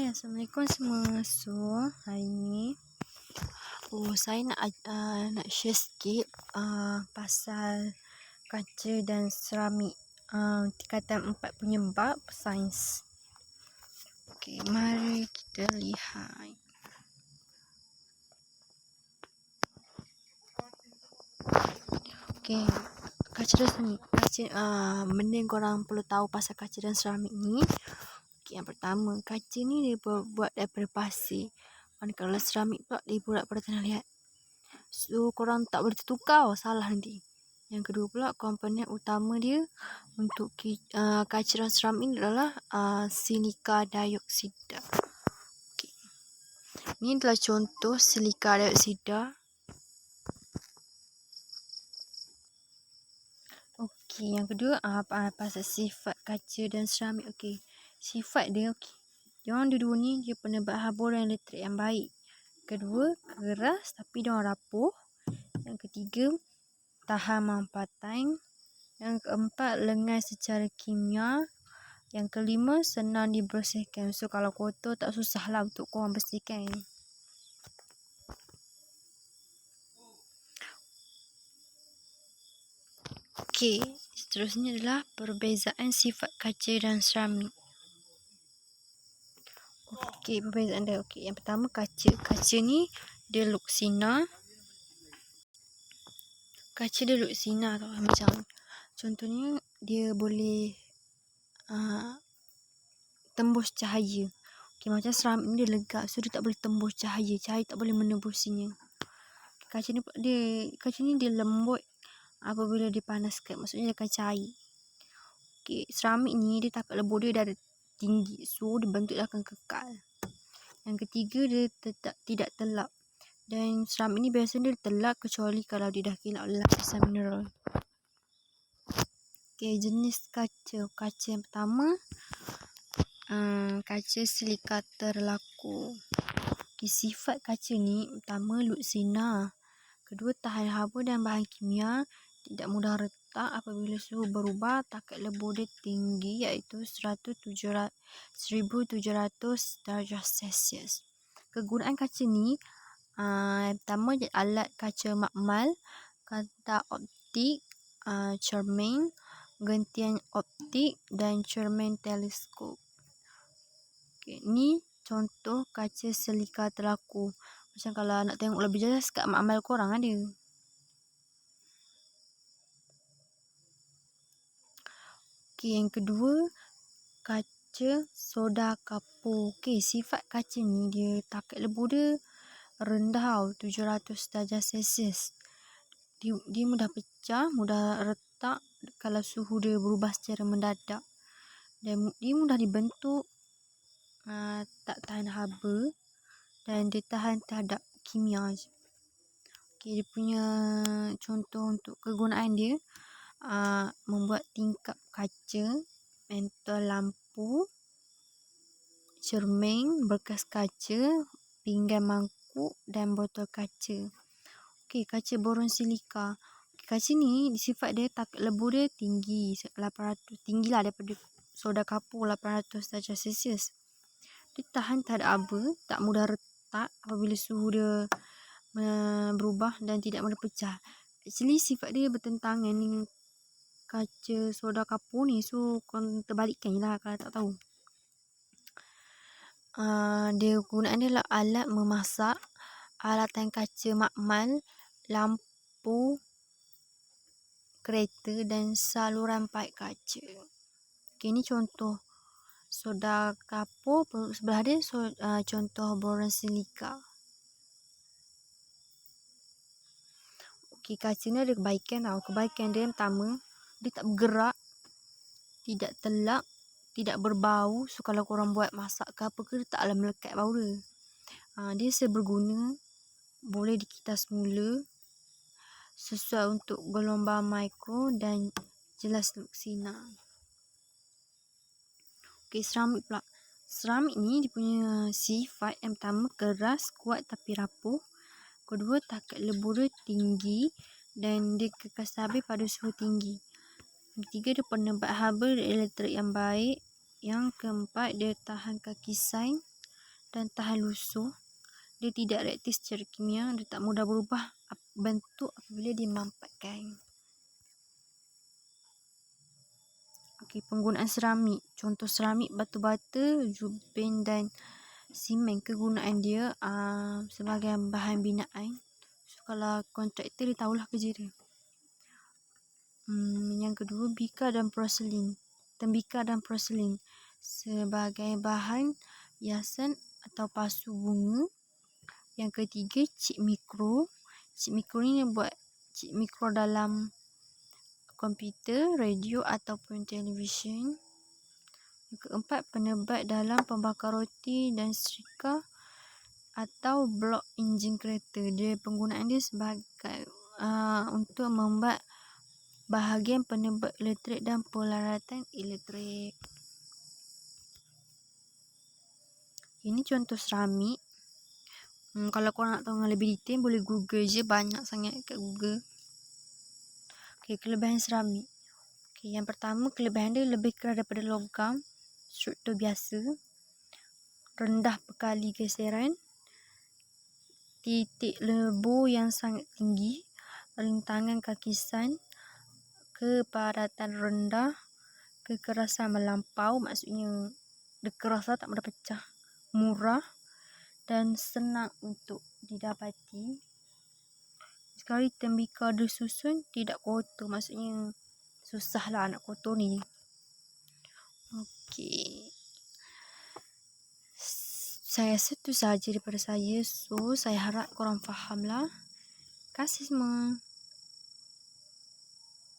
Assalamualaikum semua. So, hari ni saya nak share sikit pasal kaca dan seramik. Tingkatan 4 punya bab sains. Okey, mari kita lihat. Okey, kaca dan seramik. Benda yang korang perlu tahu pasal kaca dan seramik ni. Yang pertama, kaca ni dia buat daripada pasir. Manakala seramik pula dia buat daripada tanah liat. So, korang tak boleh tertukar, salah nanti. Yang kedua pula, komponen utama dia untuk kaca dan seramik ni adalah silika dioksida. Okay. Ini adalah contoh silika dioksida. Okey, yang kedua pasal sifat kaca dan seramik. Okey, sifat dia okey. Diorang dua-dua ni dia penebat haba dan elektrik yang baik. Kedua, keras tapi diorang rapuh. Yang ketiga, tahan mampatan. Yang keempat, lengan secara kimia. Yang kelima, senang dibersihkan. So, kalau kotor tak susahlah untuk korang bersihkan. Okey, seterusnya adalah perbezaan sifat kaca dan seramik. Okey, perbezaan dia. Okey, yang pertama kaca. Kaca ni dia luksina. Kaca dia luksina tau. Macam contohnya dia boleh tembus cahaya. Okey, macam seramik ni dia legap. So dia tak boleh tembus cahaya. Cahaya tak boleh menembusinya. Kaca ni dia lembut apabila dipanaskan. Maksudnya dia akan cair. Okey, seramik ni dia takat lebur dia dah tinggi. So dia bentuk dia akan kekal. Yang ketiga, dia tidak telap. Dan seramik ni biasanya dia telap kecuali kalau dia dah kilap oleh lapisan mineral. Okey, jenis kaca. Kaca yang pertama, kaca silika terlaku. Okay, sifat kaca ni pertama luksina. Kedua, tahan haba dan bahan kimia. Tidak mudah retak apabila suhu berubah. Takat lebur dia tinggi iaitu 1700 darjah Celsius. Kegunaan kaca ni pertama, alat kaca makmal, kaca optik, cermin, gentian optik dan cermin teleskop. Okay, ni contoh kaca silika terlaku. Macam kalau nak tengok lebih jelas kat makmal korang ada. Okay, yang kedua, kaca soda kapur. Okay, sifat kaca ni dia takat lebur dia rendah 700 darjah Celsius. Dia mudah pecah, mudah retak kalau suhu dia berubah secara mendadak. Dan dia mudah dibentuk, tak tahan haba dan dia tahan terhadap kimia. Okay, dia punya contoh untuk kegunaan dia, membuat tingkap kaca, mentol lampu, cermin, berkas kaca, pinggan mangkuk dan botol kaca. Okey, kaca boron silika. Kaca ni sifat dia takat lebur dia tinggi, 800, tinggilah daripada soda kapur 800 darjah Celsius. Dia tahan terhadap haba, tak mudah retak apabila suhu dia berubah dan tidak mudah pecah. Actually sifat dia bertentangan dengan kaca soda kapur ni. So korang terbalikkan je lah kalau tak tahu. Dia gunaan dia adalah alat memasak, alatan kaca makmal, lampu kereta dan saluran paip kaca. Okay, ni contoh soda kapur. Sebelah dia contoh boron silika. Okay, kaca ni ada kebaikan tau. Kebaikan dia yang pertama, dia tak bergerak, tidak telap, tidak berbau. So kalau korang buat masak ke apa ke, dia taklah melekat bau dia. Dia seberguna, boleh dikitas mula, sesuai untuk gelombang mikro dan jelas luksina. Okay, seramik pula. Seramik ni dia punya sifat yang pertama, keras, kuat tapi rapuh. Kedua, takat lebur dia tinggi dan dia kekal stabil pada suhu tinggi. Yang ketiga, dia penebat haba elektrik yang baik. Yang keempat, dia tahan kakisan. dan tahan lusuh. Dia tidak reaktif secara kimia, dia tak mudah berubah bentuk apabila dimampatkan. Okey, penggunaan seramik. Contoh seramik, batu bata, jubin dan simen. Kegunaan dia sebagai bahan binaan. So, kalau kontraktor dia tahulah kerja dia. Yang kedua, bika dan porselin. Tembika dan porselin sebagai bahan hiasan atau pasu bunga. Yang ketiga, chip mikro. Chip mikro ni buat chip mikro dalam komputer, radio ataupun televisyen. Yang keempat, penebat dalam pembakar roti dan setrika atau blok enjin kereta. Dia penggunaan dia sebagai untuk membuat bahagian penebat elektrik dan peralatan elektrik. Ini contoh seramik. Kalau korang nak tahu yang lebih detail, boleh google je, banyak sangat kat Google. Okay, kelebihan seramik. Okay, yang pertama, kelebihan dia lebih keras daripada logam, struktur biasa, rendah perkali geseran, titik lebur yang sangat tinggi, rintangan kakisan, kepadatan rendah, kekerasan melampau, maksudnya dia keras tak mudah pecah, murah dan senang untuk didapati. Sekali tembika disusun, tidak kotor, maksudnya susahlah nak kotor ni. Okey. Saya rasa tu saja daripada saya. So, saya harap korang faham lah. Terima kasih semua.